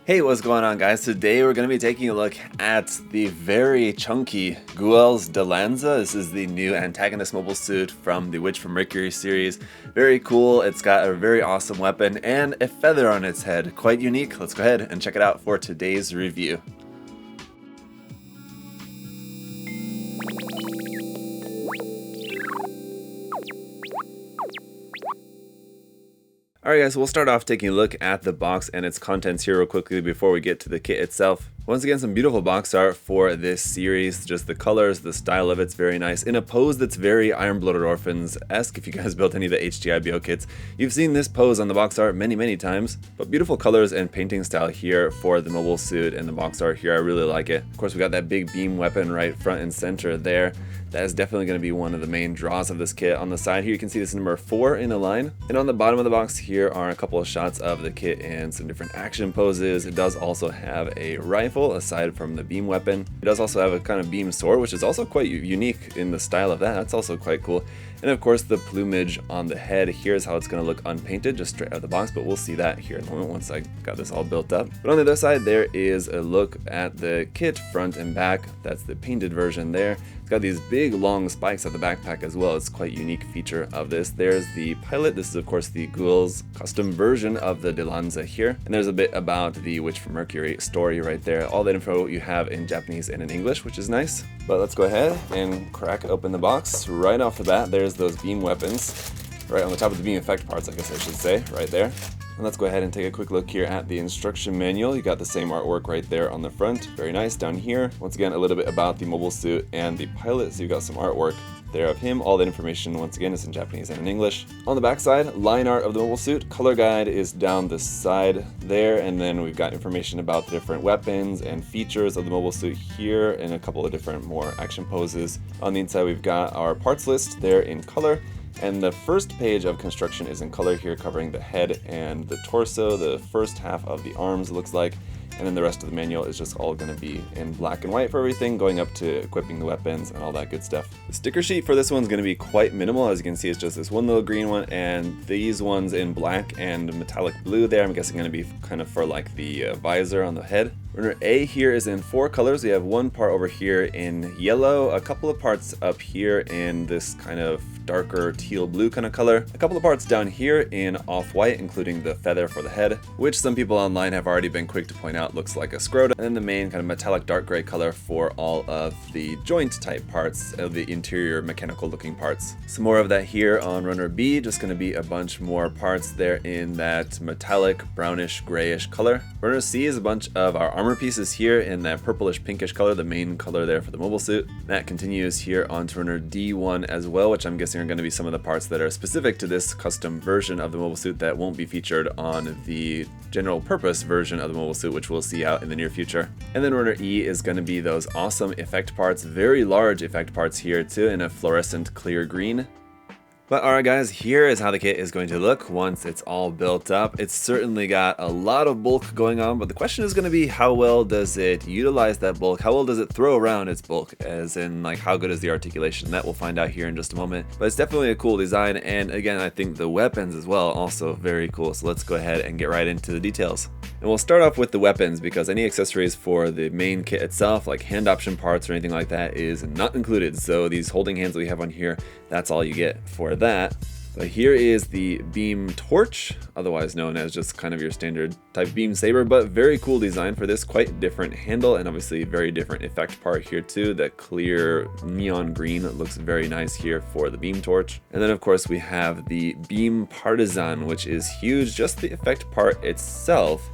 Hey, what's going on, guys? Today we're going to be taking a look at the very chunky Guel's Dilanza. This is the new antagonist mobile suit from the Witch from Mercury series. Very cool. It's got a very awesome weapon and a feather on its head. Quite unique. Let's go ahead and check it out for today's review. Alright guys, so we'll start off taking a look at the box and its contents here real quickly before we get to the kit itself. Once again, some beautiful box art for this series. Just the colors, the style of it's very nice. In a pose that's very Iron Blooded Orphans-esque. If you guys built any of the HDIBO kits, you've seen this pose on the box art many times. But beautiful colors and painting style here for the mobile suit and the box art here. I really like it. Of course, we got that big beam weapon right front and center there. That is definitely going to be one of the main draws of this kit. On the side here, you can see this number 4 in a line. And on the bottom of the box here are a couple of shots of the kit and some different action poses. It does also have a rifle aside from the beam weapon. It does also have a kind of beam sword, which is also quite unique in the style of that. That's also quite cool. And of course, the plumage on the head. Here's how it's going to look unpainted, just straight out of the box, but we'll see that here in a moment once I got this all built up. But on the other side, there is a look at the kit front and back. That's the painted version there. It's got these big long spikes at the backpack as well. It's quite a unique feature of this. There's the pilot. This is of course the Guel's custom version of the Dilanza here. And there's a bit about the Witch from Mercury story right there. All that info you have in Japanese and in English, which is nice. But let's go ahead and crack open the box. Right off the bat, there's those beam weapons. Right on the top of the beam effect parts, I guess I should say, right there. And let's go ahead and take a quick look here at the instruction manual. You got the same artwork right there on the front. Very nice. Down here, once again, a little bit about the mobile suit and the pilot. So you got some artwork there of him. All that information, once again, is in Japanese and in English. On the back side, line art of the mobile suit. Color guide is down the side there. And then we've got information about the different weapons and features of the mobile suit here and a couple of different more action poses. On the inside, we've got our parts list there in color. And the first page of construction is in color here, covering the head and the torso. The first half of the arms looks like, and then the rest of the manual is just all going to be in black and white for everything, going up to equipping the weapons and all that good stuff. The sticker sheet for this one's going to be quite minimal. As you can see, it's just this one little green one and these ones in black and metallic blue there. I'm guessing going to be kind of for like the visor on the head. Runner A here is in 4 colors. We have one part over here in yellow, a couple of parts up here in this kind of darker teal blue kind of color, a couple of parts down here in off-white, including the feather for the head, which some people online have already been quick to point out looks like a scrotum, and then the main kind of metallic dark gray color for all of the joint type parts of the interior mechanical looking parts. Some more of that here on runner B, just going to be a bunch more parts there in that metallic brownish grayish color. Runner C is a bunch of our armor pieces here in that purplish pinkish color, the main color there for the mobile suit. That continues here onto runner D1 as well, which I'm guessing are going to be some of the parts that are specific to this custom version of the mobile suit that won't be featured on the general purpose version of the mobile suit, which we'll see out in the near future. And then runner E is going to be those awesome effect parts, very large effect parts here too, in a fluorescent clear green. But alright guys, here is how the kit is going to look once it's all built up. It's certainly got a lot of bulk going on, but the question is going to be how well does it utilize that bulk? How well does it throw around its bulk? As in, like, how good is the articulation? That we'll find out here in just a moment. But it's definitely a cool design, and again, I think the weapons as well, also very cool. So let's go ahead and get right into the details. And we'll start off with the weapons, because any accessories for the main kit itself, like hand option parts or anything like that, is not included. So these holding hands that we have on here, that's all you get for that. But here is the beam torch, otherwise known as just kind of your standard type beam saber, but very cool design for this. Quite different handle and obviously very different effect part here too. That clear neon green looks very nice here for the beam torch. And then of course we have the beam partisan, which is huge. Just the effect part itself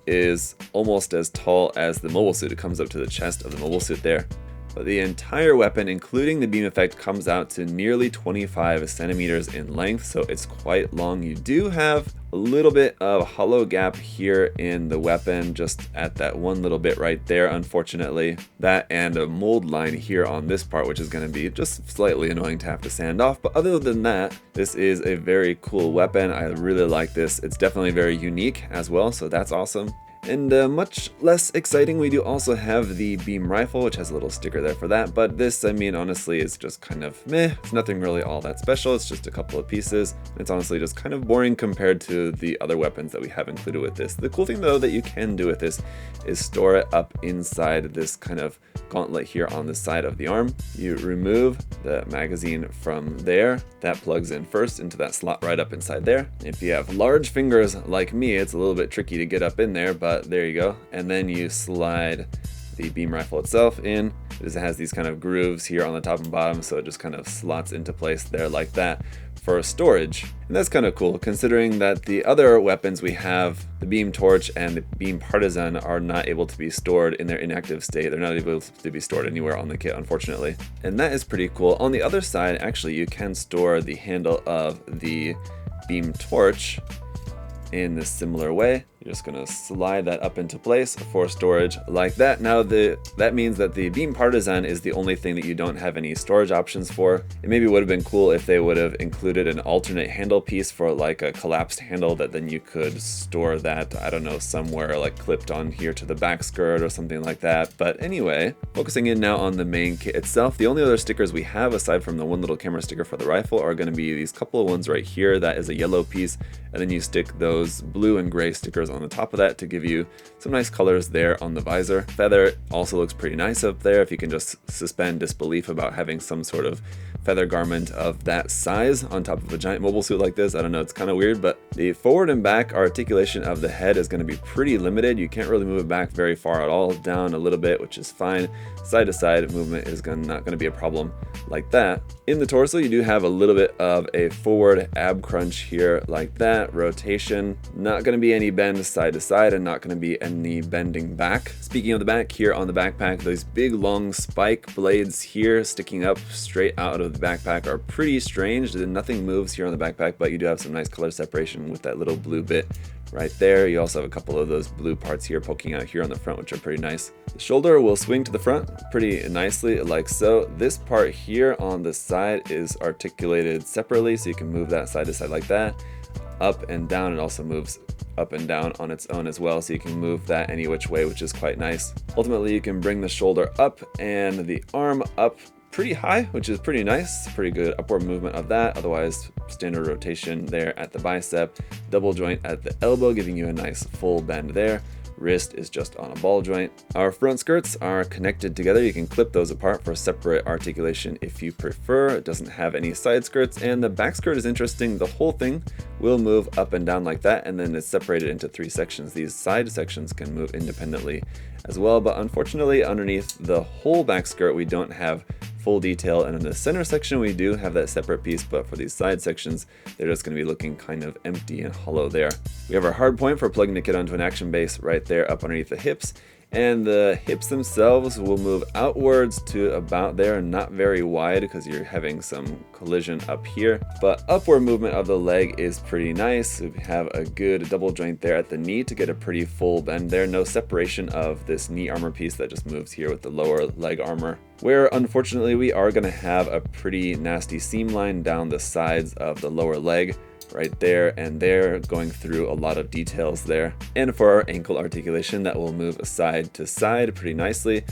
is almost as tall as the mobile suit. It comes up to the chest of the mobile suit there. But the entire weapon, including the beam effect, comes out to nearly 25 centimeters in length, so it's quite long. You do have a little bit of hollow gap here in the weapon, just at that one little bit right there, unfortunately. That and a mold line here on this part, which is going to be just slightly annoying to have to sand off. But other than that, this is a very cool weapon. I really like this. It's definitely very unique as well, so that's awesome. And much less exciting, we do also have the beam rifle, which has a little sticker there for that, but this, I mean, honestly, is just kind of meh. It's nothing really all that special, it's just a couple of pieces. It's honestly just kind of boring compared to the other weapons that we have included with this. The cool thing, though, that you can do with this is store it up inside this kind of gauntlet here on the side of the arm. You remove the magazine from there. That plugs in first into that slot right up inside there. If you have large fingers like me, it's a little bit tricky to get up in there, but there you go. And then you slide the beam rifle itself in. It has these kind of grooves here on the top and bottom, so it just kind of slots into place there like that for storage. And that's kind of cool, considering that the other weapons we have, the beam torch and the beam partisan, are not able to be stored in their inactive state. They're not able to be stored anywhere on the kit, unfortunately. And that is pretty cool. On the other side, actually, you can store the handle of the beam torch in this similar way. You're just gonna slide that up into place for storage like that. Now that means that the beam partisan is the only thing that you don't have any storage options for. It maybe would have been cool if they would have included an alternate handle piece for like a collapsed handle that then you could store that, I don't know, somewhere like clipped on here to the back skirt or something like that. But anyway, focusing in now on the main kit itself, the only other stickers we have aside from the one little camera sticker for the rifle are going to be these couple of ones right here. That is a yellow piece, and then you stick those blue and gray stickers on the top of that to give you some nice colors there on the visor. Feather also looks pretty nice up there if you can just suspend disbelief about having some sort of feather garment of that size on top of a giant mobile suit like this. I don't know, it's kind of weird, but the forward and back articulation of the head is going to be pretty limited. You can't really move it back very far at all, down a little bit, which is fine. Side to side movement is not going to be a problem like that. In the torso, you do have a little bit of a forward ab crunch here like that. Rotation, not going to be any bend side to side and not going to be any bending back. Speaking of the back, here on the backpack, those big long spike blades here sticking up straight out of the backpack are pretty strange. Nothing moves here on the backpack, but you do have some nice color separation with that little blue bit right there. You also have a couple of those blue parts here poking out here on the front, which are pretty nice. The shoulder will swing to the front pretty nicely like so. This part here on the side is articulated separately, so you can move that side to side like that. Up and down, it also moves up and down on its own as well, so you can move that any which way, which is quite nice. Ultimately, you can bring the shoulder up and the arm up pretty high, which is pretty nice. Pretty good upward movement of that. Otherwise, standard rotation there at the bicep, double joint at the elbow, giving you a nice full bend there. Wrist is just on a ball joint. Our front skirts are connected together. You can clip those apart for separate articulation if you prefer. It doesn't have any side skirts, and the back skirt is interesting. The whole thing will move up and down like that, and then it's separated into 3 sections. These side sections can move independently as well, but unfortunately underneath the whole back skirt we don't have full detail, and in the center section we do have that separate piece, but for these side sections they're just going to be looking kind of empty and hollow there. We have our hard point for plugging the kit onto an action base right there up underneath the hips, and the hips themselves will move outwards to about there, not very wide because you're having some collision up here, but upward movement of the leg is pretty nice. We have a good double joint there at the knee to get a pretty full bend there. No separation of this knee armor piece that just moves here with the lower leg armor, where unfortunately we are going to have a pretty nasty seam line down the sides of the lower leg right there and there, going through a lot of details there. And for our ankle articulation, that will move side to side pretty nicely.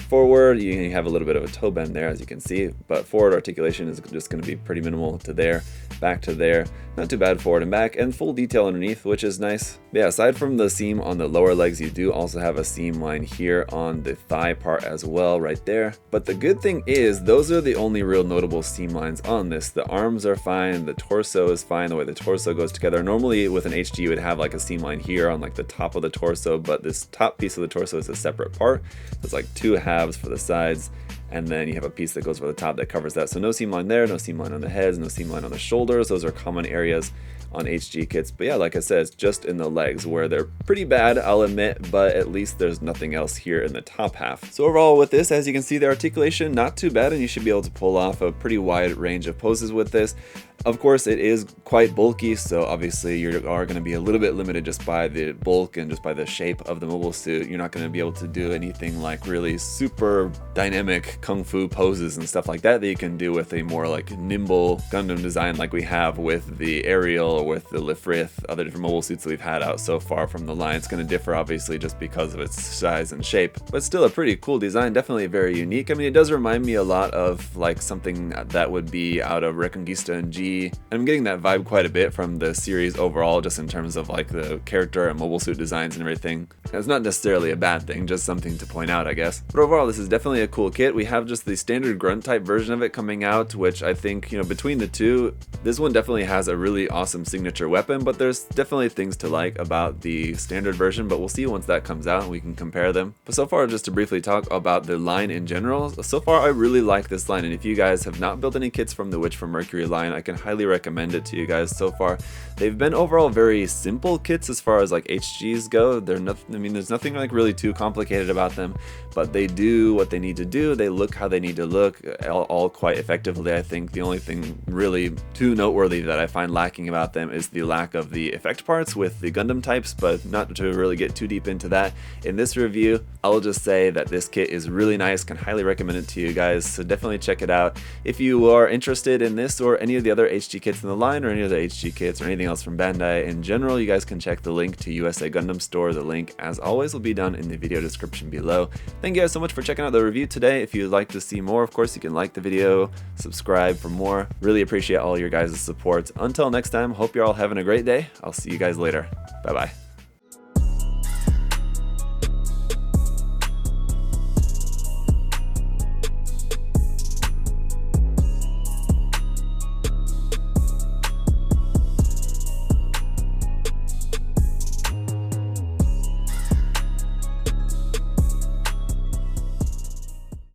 Forward, you have a little bit of a toe bend there, as you can see, but forward articulation is just going to be pretty minimal to there, back to there. Not too bad forward and back, and full detail underneath, which is nice. Yeah, aside from the seam on the lower legs, you do also have a seam line here on the thigh part as well, right there. But the good thing is, those are the only real notable seam lines on this. The arms are fine, the torso is fine, the way the torso goes together. Normally with an HG you would have like a seam line here on like the top of the torso, but this top piece of the torso is a separate part. It's like 2 halves for the sides, and then you have a piece that goes over the top that covers that. So no seam line there, no seam line on the heads, no seam line on the shoulders. Those are common areas on HG kits. But yeah, like I said, it's just in the legs where they're pretty bad, I'll admit, but at least there's nothing else here in the top half. So overall with this, as you can see, the articulation, not too bad, and you should be able to pull off a pretty wide range of poses with this. Of course, it is quite bulky, so obviously you are going to be a little bit limited just by the bulk and just by the shape of the mobile suit. You're not going to be able to do anything like really super dynamic kung fu poses and stuff like that that you can do with a more like nimble Gundam design like we have with the Ariel or with the Lifrith, other different mobile suits that we've had out so far from the line. It's going to differ obviously just because of its size and shape, but still a pretty cool design, definitely very unique. I mean, it does remind me a lot of like something that would be out of Reconquista and G. I'm getting that vibe quite a bit from the series overall, just in terms of like the character and mobile suit designs and everything. It's not necessarily a bad thing, just something to point out, I guess. But overall, this is definitely a cool kit. We have just the standard grunt type version of it coming out, which I think, you know, between the two, this one definitely has a really awesome signature weapon, but there's definitely things to like about the standard version, but we'll see once that comes out and we can compare them. But so far, just to briefly talk about the line in general, so far I really like this line, and if you guys have not built any kits from the Witch from Mercury line, I can highly recommend it to you guys so far. They've been overall very simple kits as far as like HGs go. They're nothing, I mean, there's nothing like really too complicated about them, but they do what they need to do. They look how they need to look, all quite effectively. I think the only thing really too noteworthy that I find lacking about them is the lack of the effect parts with the Gundam types, but not to really get too deep into that in this review. I'll just say that this kit is really nice, can highly recommend it to you guys, so definitely check it out. If you are interested in this or any of the other HG kits in the line, or any other HG kits or anything else from Bandai in general, you guys can check the link to USA Gundam Store. The link, as always, will be down in the video description below. Thank you guys so much for checking out the review today. If you'd like to see more, of course, you can like the video, subscribe for more. Really appreciate all your guys' support. Until next time, hope you're all having a great day. I'll see you guys later. Bye-bye.